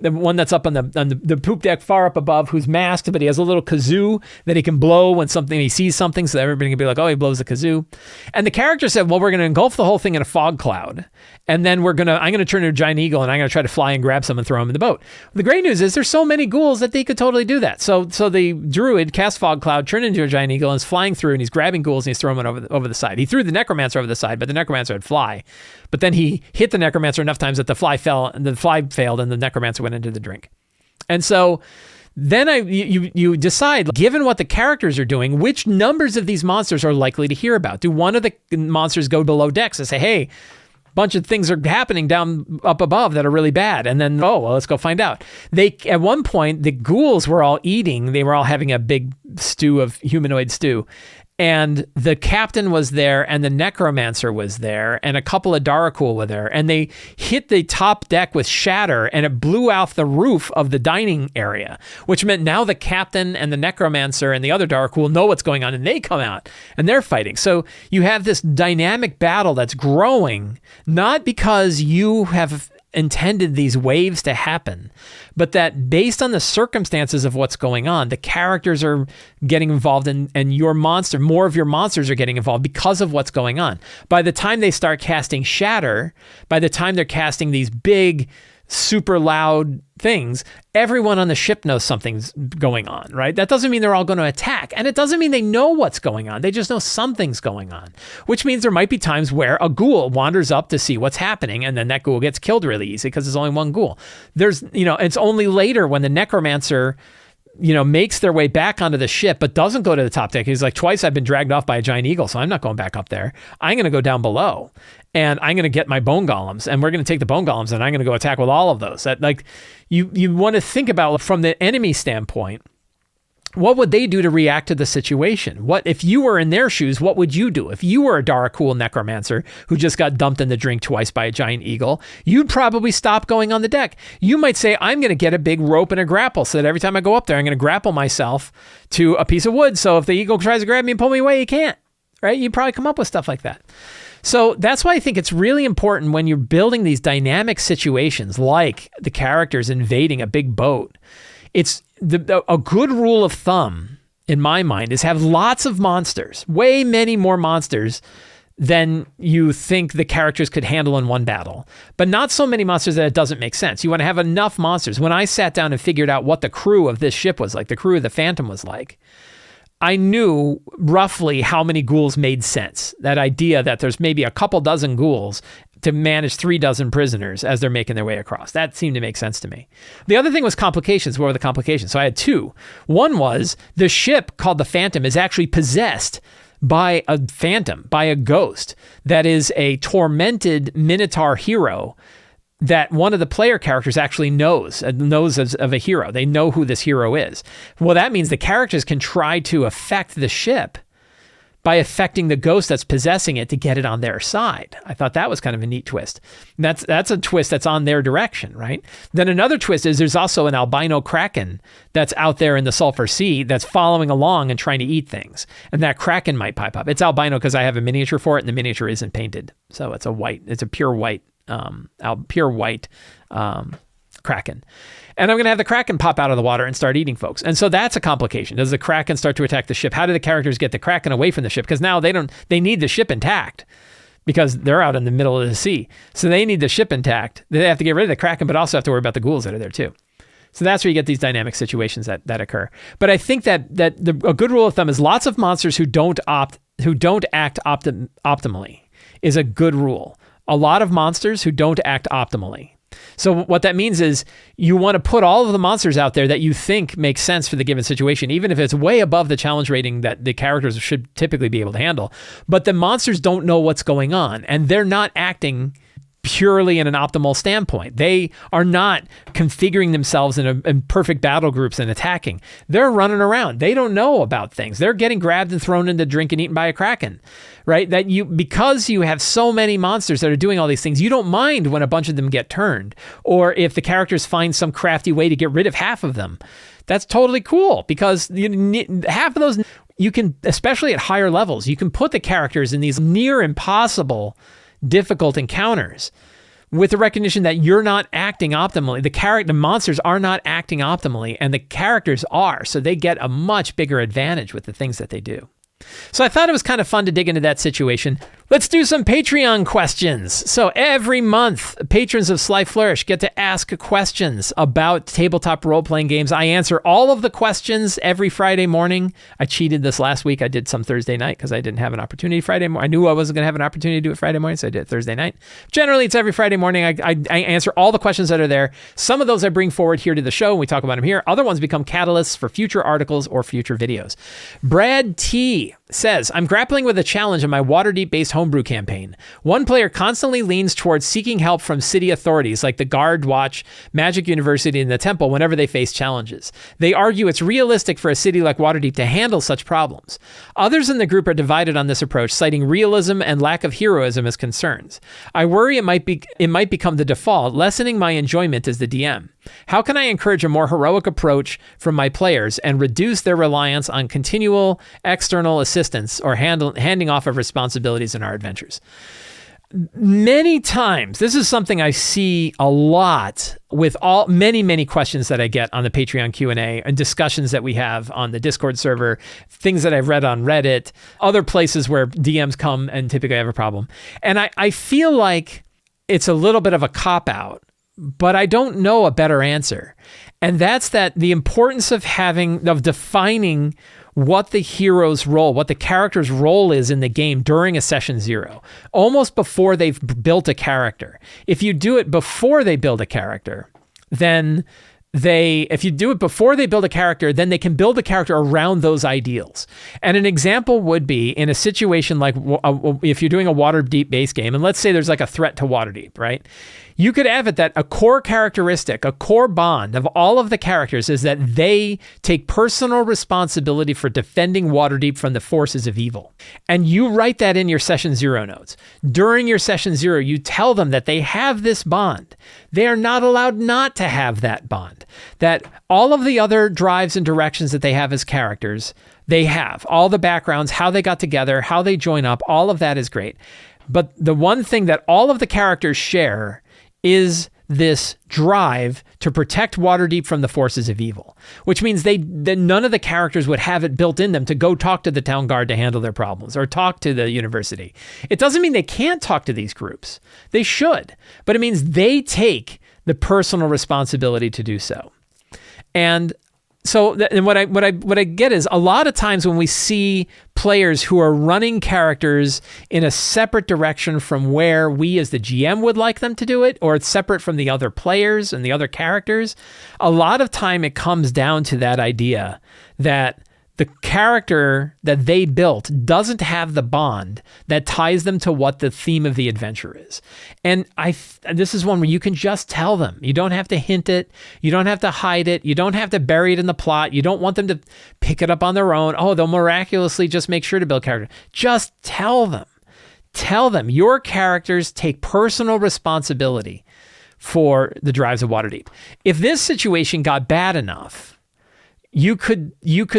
A: the one that's up on the poop deck far up above, who's masked, but he has a little kazoo that he can blow when he sees something, so everybody can be like, oh, he blows the kazoo. And the character said, well, we're going to engulf the whole thing in a fog cloud, and then I'm going to turn into a giant eagle, and I'm going to try to fly and grab some and throw him in the boat. The great news is there's so many ghouls that they could totally do that. So the druid cast fog cloud, turned into a giant eagle, and is flying through, and he's grabbing ghouls, and he's throwing them over the side. He threw the necromancer over the side, but the necromancer would fly. But then he hit the necromancer enough times that the fly failed, and the necromancer went into the drink. And so then you decide, given what the characters are doing, which numbers of these monsters are likely to hear about. Do one of the monsters go below decks and say, hey, a bunch of things are happening down up above that are really bad, and then, let's go find out. At one point, the ghouls were all eating. They were all having a big humanoid stew. And the captain was there, and the necromancer was there, and a couple of Darkhool were there, and they hit the top deck with shatter, and it blew off the roof of the dining area, which meant now the captain and the necromancer and the other Darkhool know what's going on, and they come out, and they're fighting. So you have this dynamic battle that's growing, not because you have intended these waves to happen, but that based on the circumstances of what's going on, the characters are getting involved and more of your monsters are getting involved because of what's going on. By the time they start casting Shatter, by the time they're casting these big, super loud things, everyone on the ship knows something's going on, right? That doesn't mean they're all going to attack. And it doesn't mean they know what's going on. They just know something's going on, which means there might be times where a ghoul wanders up to see what's happening, and then that ghoul gets killed really easy because there's only one ghoul. It's only later when the necromancer makes their way back onto the ship, but doesn't go to the top deck. He's like, twice I've been dragged off by a giant eagle, so I'm not going back up there. I'm going to go down below, and I'm going to get my bone golems, and we're going to take the bone golems, and I'm going to go attack with all of those. That, like, you want to think about from the enemy standpoint, what would they do to react to the situation? What if you were in their shoes? What would you do if you were a Darakul necromancer who just got dumped in the drink twice by a giant eagle? You'd probably stop going on the deck. You might say, I'm going to get a big rope and a grapple so that every time I go up there, I'm going to grapple myself to a piece of wood. So if the eagle tries to grab me and pull me away, he can't, right? You'd probably come up with stuff like that. So that's why I think it's really important when you're building these dynamic situations, like the characters invading a big boat. It's a good rule of thumb, in my mind, is have lots of monsters, way many more monsters than you think the characters could handle in one battle, but not so many monsters that it doesn't make sense. You want to have enough monsters. When I sat down and figured out what the crew of this ship was like, the crew of the Phantom was like, I knew roughly how many ghouls made sense. That idea that there's maybe a couple dozen ghouls to manage 3 dozen prisoners as they're making their way across. That seemed to make sense to me. The other thing was complications. What were the complications? So I had 2. One was the ship called the Phantom is actually possessed by a phantom, by a ghost that is a tormented Minotaur hero that one of the player characters actually knows of a hero. They know who this hero is. Well, that means the characters can try to affect the ship by affecting the ghost that's possessing it to get it on their side. I thought that was kind of a neat twist. That's a twist that's on their direction, right? Then another twist is there's also an albino kraken that's out there in the Sulphur Sea that's following along and trying to eat things. And that kraken might pipe up. It's albino because I have a miniature for it, and the miniature isn't painted. So it's a pure white kraken. And I'm going to have the kraken pop out of the water and start eating folks. And so that's a complication. Does the kraken start to attack the ship? How do the characters get the kraken away from the ship? Because now they need the ship intact because they're out in the middle of the sea. So they need the ship intact. They have to get rid of the kraken, but also have to worry about the ghouls that are there too. So that's where you get these dynamic situations that occur. But I think that a good rule of thumb is lots of monsters who don't act optimally is a good rule. A lot of monsters who don't act optimally. So what that means is you want to put all of the monsters out there that you think make sense for the given situation, even if it's way above the challenge rating that the characters should typically be able to handle. But the monsters don't know what's going on, and they're not acting purely in an optimal standpoint. They are not configuring themselves in perfect battle groups and attacking. They're running around. They don't know about things. They're getting grabbed and thrown into drink and eaten by a kraken, right? Because you have so many monsters that are doing all these things, you don't mind when a bunch of them get turned, or if the characters find some crafty way to get rid of half of them. That's totally cool because half of those, you can, especially at higher levels, you can put the characters in these near impossible difficult encounters with the recognition that you're not acting optimally. The monsters are not acting optimally, and the characters are, so they get a much bigger advantage with the things that they do. So I thought it was kind of fun to dig into that situation. Let's do some Patreon questions. So every month, patrons of Sly Flourish get to ask questions about tabletop role-playing games. I answer all of the questions every Friday morning. I cheated this last week. I did some Thursday night because I didn't have an opportunity Friday morning. I knew I wasn't going to have an opportunity to do it Friday morning, so I did it Thursday night. Generally, it's every Friday morning. I answer all the questions that are there. Some of those I bring forward here to the show, and we talk about them here. Other ones become catalysts for future articles or future videos. Brad T. says, I'm grappling with a challenge in my Waterdeep-based homebrew campaign. One player constantly leans towards seeking help from city authorities like the Guard Watch, Magic University, and the Temple whenever they face challenges. They argue it's realistic for a city like Waterdeep to handle such problems. Others in the group are divided on this approach, citing realism and lack of heroism as concerns. I worry it might become the default, lessening my enjoyment as the DM. How can I encourage a more heroic approach from my players and reduce their reliance on continual external assistance or handing off of responsibilities in our adventures? Many times, this is something I see a lot with many questions that I get on the Patreon Q&A and discussions that we have on the Discord server, things that I've read on Reddit, other places where DMs come and typically have a problem. And I feel like it's a little bit of a cop-out, but I don't know a better answer. And that's that the importance of defining what the hero's role, what the character's role is in the game during a session 0, almost before they've built a character. If you do it before they build a character, then if you do it before they build a character, then they can build a character around those ideals. And an example would be in a situation like if you're doing a Waterdeep base game, and let's say there's like a threat to Waterdeep, right? You could have it that a core characteristic, a core bond of all of the characters is that they take personal responsibility for defending Waterdeep from the forces of evil. And you write that in your session 0 notes. During your session 0, you tell them that they have this bond. They are not allowed not to have that bond. That all of the other drives and directions that they have as characters, they have. All the backgrounds, how they got together, how they join up, all of that is great. But the one thing that all of the characters share is this drive to protect Waterdeep from the forces of evil, which means that none of the characters would have it built in them to go talk to the town guard to handle their problems or talk to the university. It doesn't mean they can't talk to these groups. They should, but it means they take the personal responsibility to do so. And so and what I get is a lot of times when we see players who are running characters in a separate direction from where we as the GM would like them to do it, or it's separate from the other players and the other characters, a lot of time it comes down to that idea that the character that they built doesn't have the bond that ties them to what the theme of the adventure is. And this is one where you can just tell them. You don't have to hint it. You don't have to hide it. You don't have to bury it in the plot. You don't want them to pick it up on their own. Oh, they'll miraculously just make sure to build character. Just tell them. Tell them your characters take personal responsibility for the drives of Waterdeep. If this situation got bad enough, you could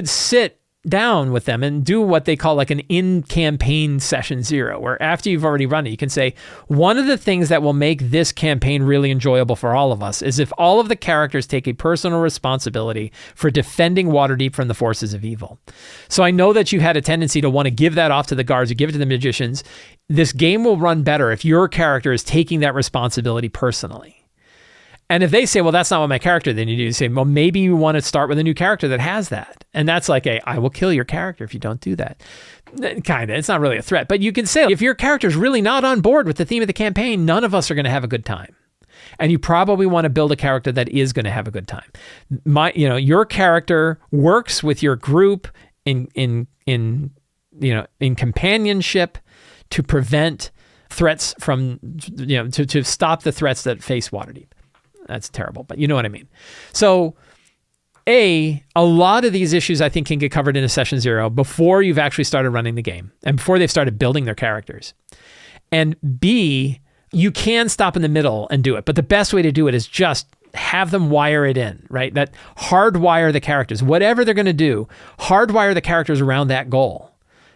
A: sit down with them and do what they call like an in-campaign session 0, where after you've already run it, you can say, one of the things that will make this campaign really enjoyable for all of us is if all of the characters take a personal responsibility for defending Waterdeep from the forces of evil. So I know that you had a tendency to want to give that off to the guards or give it to the magicians. This game will run better if your character is taking that responsibility personally. And if they say, well, that's not what my character, then you do say, well, maybe you want to start with a new character that has that. And that's like I will kill your character if you don't do that. Kind of. It's not really a threat. But you can say, if your character is really not on board with the theme of the campaign, none of us are going to have a good time. And you probably want to build a character that is going to have a good time. Your character works with your group in companionship to prevent threats from, to stop the threats that face Waterdeep. That's terrible, but you know what I mean. So a lot of these issues I think can get covered in a session 0 before you've actually started running the game and before they've started building their characters. And B, you can stop in the middle and do it, but the best way to do it is just have them wire it in, right? That hardwire the characters, whatever they're going to do, hardwire the characters around that goal.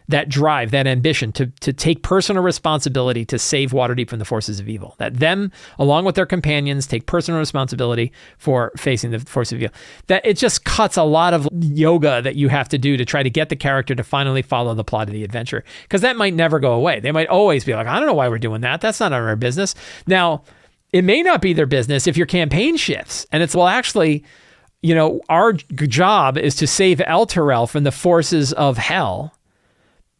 A: That drive, that ambition to take personal responsibility to save Waterdeep from the forces of evil. That them, along with their companions, take personal responsibility for facing the forces of evil. That it just cuts a lot of yoga that you have to do to try to get the character to finally follow the plot of the adventure. Because that might never go away. They might always be like, I don't know why we're doing that. That's not our business. Now, it may not be their business if your campaign shifts. And it's, well, actually, our job is to save Elturel from the forces of hell.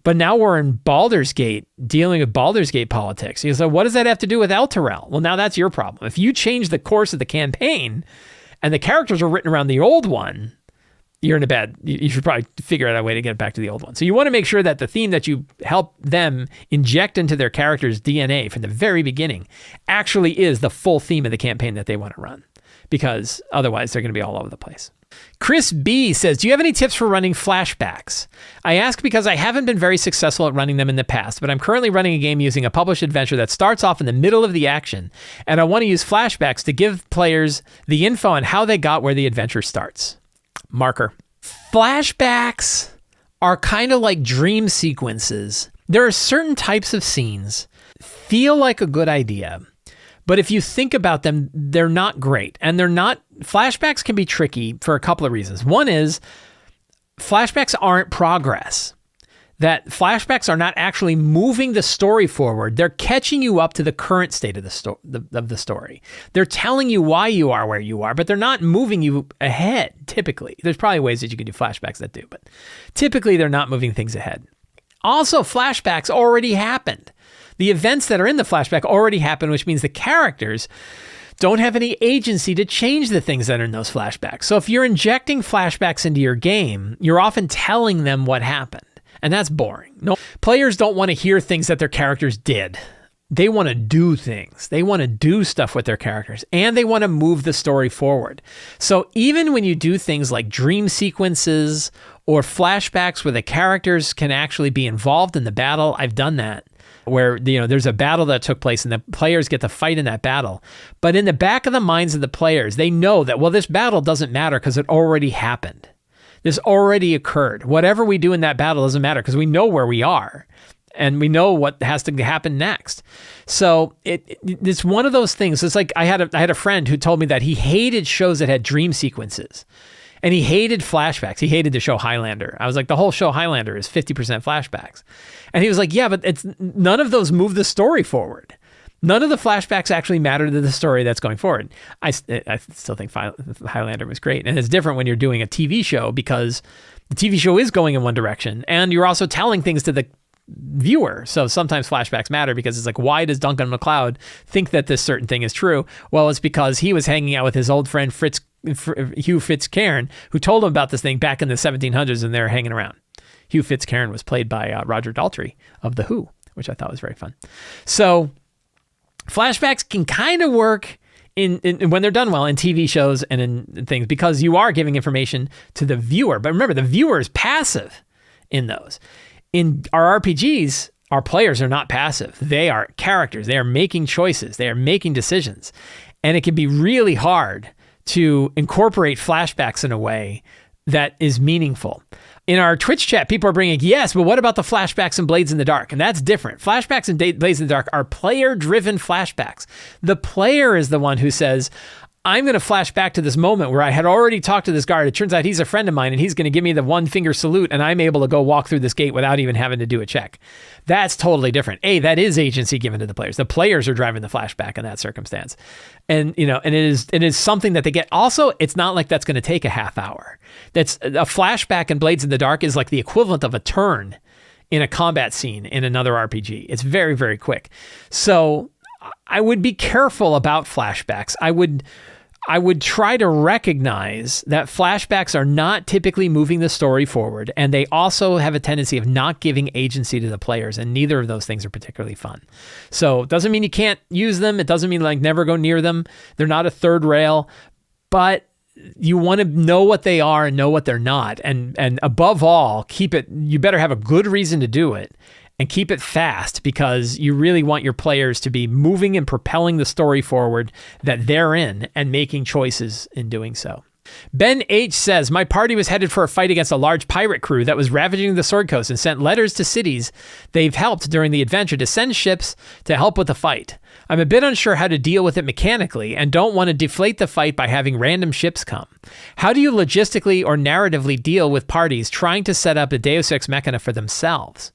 A: But now we're in Baldur's Gate, dealing with Baldur's Gate politics. So what does that have to do with Elturel? Well, now that's your problem. If you change the course of the campaign and the characters are written around the old one, you're in a bad, you should probably figure out a way to get back to the old one. So you want to make sure that the theme that you help them inject into their character's DNA from the very beginning actually is the full theme of the campaign that they want to run, because otherwise they're going to be all over the place. Chris B says, do you have any tips for running flashbacks? I ask because I haven't been very successful at running them in the past, but I'm currently running a game using a published adventure that starts off in the middle of the action, and I want to use flashbacks to give players the info on how they got where the adventure starts. Marker. Flashbacks are kind of like dream sequences There are certain types of scenes feel like a good idea, but if you think about them, they're not great. And flashbacks can be tricky for a couple of reasons. One is flashbacks aren't progress. That flashbacks are not actually moving the story forward. They're catching you up to the current state of the story. They're telling you why you are where you are, but they're not moving you ahead, typically. There's probably ways that you can do flashbacks that do, but typically they're not moving things ahead. Also, flashbacks already happened. The events that are in the flashback already happened, which means the characters don't have any agency to change the things that are in those flashbacks. So if you're injecting flashbacks into your game, you're often telling them what happened. And that's boring. No, players don't want to hear things that their characters did. They want to do things. They want to do stuff with their characters, and they want to move the story forward. So even when you do things like dream sequences or flashbacks where the characters can actually be involved in the battle, I've done that, where there's a battle that took place and the players get to fight in that battle. But in the back of the minds of the players, they know that, well, this battle doesn't matter because it already happened. This already occurred. Whatever we do in that battle doesn't matter because we know where we are and we know what has to happen next. So it's one of those things. It's like I had a friend who told me that he hated shows that had dream sequences and he hated flashbacks. He hated the show Highlander. I was like, the whole show Highlander is 50% flashbacks. And he was like, yeah, but none of those move the story forward. None of the flashbacks actually matter to the story that's going forward. I still think Highlander was great. And it's different when you're doing a TV show because the TV show is going in one direction and you're also telling things to the viewer. So sometimes flashbacks matter because it's like, why does Duncan MacLeod think that this certain thing is true? Well, it's because he was hanging out with his old friend Hugh Fitzcairn, who told him about this thing back in the 1700s and they were hanging around. Hugh Fitzcairn was played by Roger Daltrey of The Who, which I thought was very fun. So flashbacks can kind of work in when they're done well in TV shows and in things because you are giving information to the viewer. But remember, the viewer is passive in those. In our RPGs, our players are not passive. They are characters. They are making choices. They are making decisions. And it can be really hard to incorporate flashbacks in a way that is meaningful. In our Twitch chat, people are bringing, yes, but what about the flashbacks in Blades in the Dark? And that's different. Flashbacks in Blades in the Dark are player-driven flashbacks. The player is the one who says, I'm going to flash back to this moment where I had already talked to this guard. It turns out he's a friend of mine and he's going to give me the one finger salute and I'm able to go walk through this gate without even having to do a check. That's totally different. That is agency given to the players. The players are driving the flashback in that circumstance. And it is something that they get. Also, it's not like that's going to take a half hour. That's a flashback in Blades in the Dark is like the equivalent of a turn in a combat scene in another RPG. It's very, very quick. So I would be careful about flashbacks. I would try to recognize that flashbacks are not typically moving the story forward, and they also have a tendency of not giving agency to the players, and neither of those things are particularly fun. So it doesn't mean you can't use them. It doesn't mean like never go near them. They're not a third rail, but you want to know what they are and know what they're not. And above all, you better have a good reason to do it. And keep it fast because you really want your players to be moving and propelling the story forward that they're in and making choices in doing so. Ben H. says, my party was headed for a fight against a large pirate crew that was ravaging the Sword Coast and sent letters to cities they've helped during the adventure to send ships to help with the fight. I'm a bit unsure how to deal with it mechanically and don't want to deflate the fight by having random ships come. How do you logistically or narratively deal with parties trying to set up a Deus Ex Machina for themselves?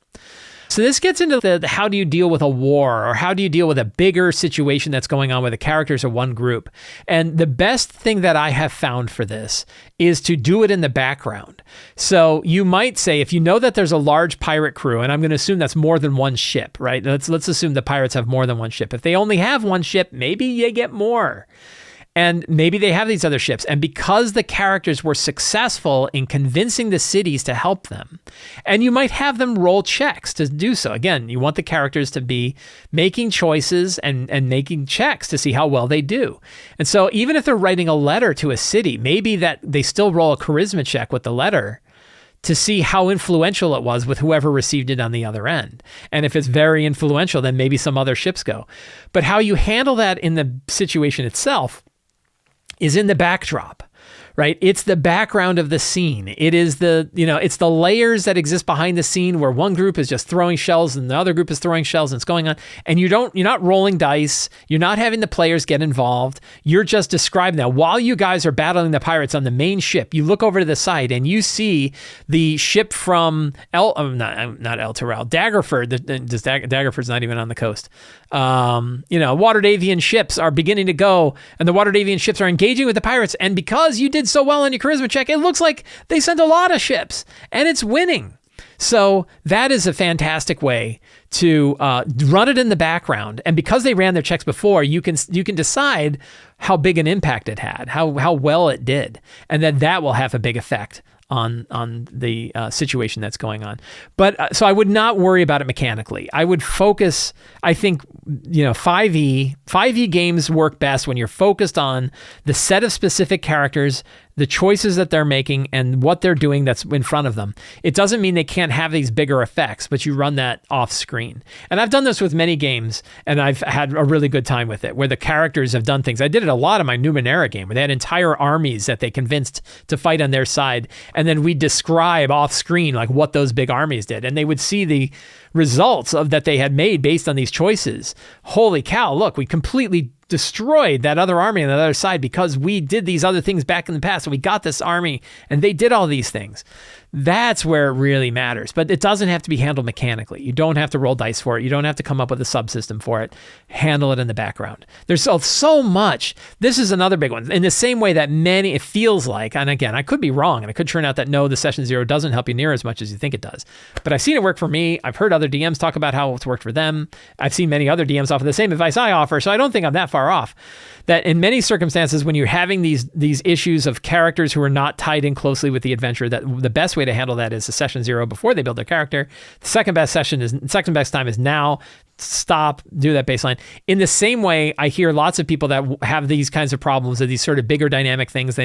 A: So this gets into the how do you deal with a war or how do you deal with a bigger situation that's going on where the characters are one group. And the best thing that I have found for this is to do it in the background. So you might say, if you know that there's a large pirate crew, and I'm going to assume that's more than one ship, right? Let's assume the pirates have more than one ship. If they only have one ship, maybe you get more. And maybe they have these other ships. And because the characters were successful in convincing the cities to help them, and you might have them roll checks to do so. Again, you want the characters to be making choices and making checks to see how well they do. And so even if they're writing a letter to a city, maybe that they still roll a charisma check with the letter to see how influential it was with whoever received it on the other end. And if it's very influential, then maybe some other ships go. But how you handle that in the situation itself is in the backdrop, right? It's the background of the scene. It is it's the layers that exist behind the scene where one group is just throwing shells and the other group is throwing shells and it's going on. And you're not rolling dice. You're not having the players get involved. You're just describing that. While you guys are battling the pirates on the main ship, you look over to the side and you see the ship from not El Terrell, Daggerford. Daggerford's not even on the coast. Waterdhavian ships are beginning to go, and the Waterdhavian ships are engaging with the pirates. And because you did so well on your charisma check, it looks like they sent a lot of ships, and it's winning. So that is a fantastic way to run it in the background. And because they ran their checks before, you can decide how big an impact it had, how well it did, and that will have a big effect on the situation that's going on. But so I would not worry about it mechanically. I would focus, I think, 5e games work best when you're focused on the set of specific characters, the choices that they're making, and what they're doing that's in front of them. It doesn't mean they can't have these bigger effects, but you run that off screen. And I've done this with many games, and I've had a really good time with it, where the characters have done things. I did it a lot in my Numenera game, where they had entire armies that they convinced to fight on their side, and then we describe off screen like what those big armies did, and they would see the results of that they had made based on these choices. Holy cow, look, we completely destroyed that other army on the other side because we did these other things back in the past. So we got this army and they did all these things. That's where it really matters. But it doesn't have to be handled mechanically. You don't have to roll dice for it. You don't have to come up with a subsystem for it. Handle it in the background. There's so much. This is another big one. In the same way that it feels like, and again, I could be wrong, and it could turn out that no, the session zero doesn't help you near as much as you think it does. But I've seen it work for me. I've heard other DMs talk about how it's worked for them. I've seen many other DMs offer the same advice I offer, so I don't think I'm that far off. That in many circumstances, when you're having these issues of characters who are not tied in closely with the adventure, that the best way to handle that is a session zero before they build their character. The second best time is now. Stop, do that baseline. In the same way, I hear lots of people that have these kinds of problems, or these sort of bigger dynamic things.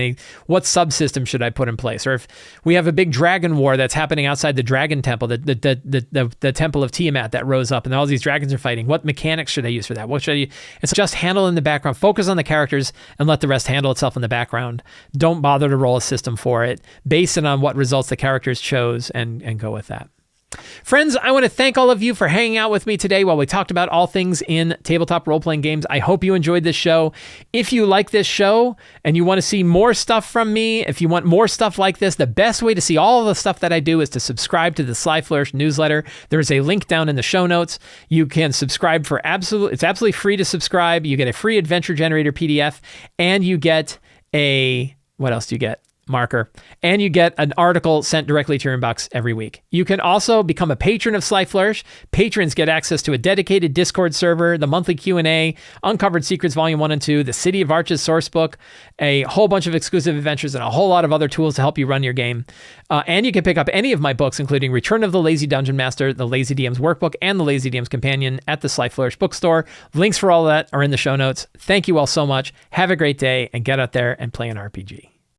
A: What subsystem should I put in place? Or if we have a big dragon war that's happening outside the dragon temple, the temple of Tiamat that rose up, and all these dragons are fighting, what mechanics should I use for that? What should I use? It's just handle in the background. Focus on the characters and let the rest handle itself in the background. Don't bother to roll a system for it. Base it on what results the characters chose and go with that. Friends, I want to thank all of you for hanging out with me today while we talked about all things in tabletop role-playing games. I hope you enjoyed this show. If you like this show and you want to see more stuff from me, if you want more stuff like this, the best way to see all the stuff that I do is to subscribe to the Sly Flourish newsletter. There's a link down in the show notes. You can subscribe it's absolutely free to subscribe. You get a free adventure generator PDF, and you get what else do you get? Marker, and you get an article sent directly to your inbox every week. You can also become a patron of Sly Flourish. Patrons get access to a dedicated Discord server, the monthly Q&A, Uncovered Secrets Volume 1 and 2, the City of Arches sourcebook, a whole bunch of exclusive adventures, and a whole lot of other tools to help you run your game. And you can pick up any of my books, including Return of the Lazy Dungeon Master, the Lazy DM's Workbook, and the Lazy DM's Companion at the Sly Flourish bookstore. Links for all of that are in the show notes. Thank you all so much. Have a great day, and get out there and play an RPG.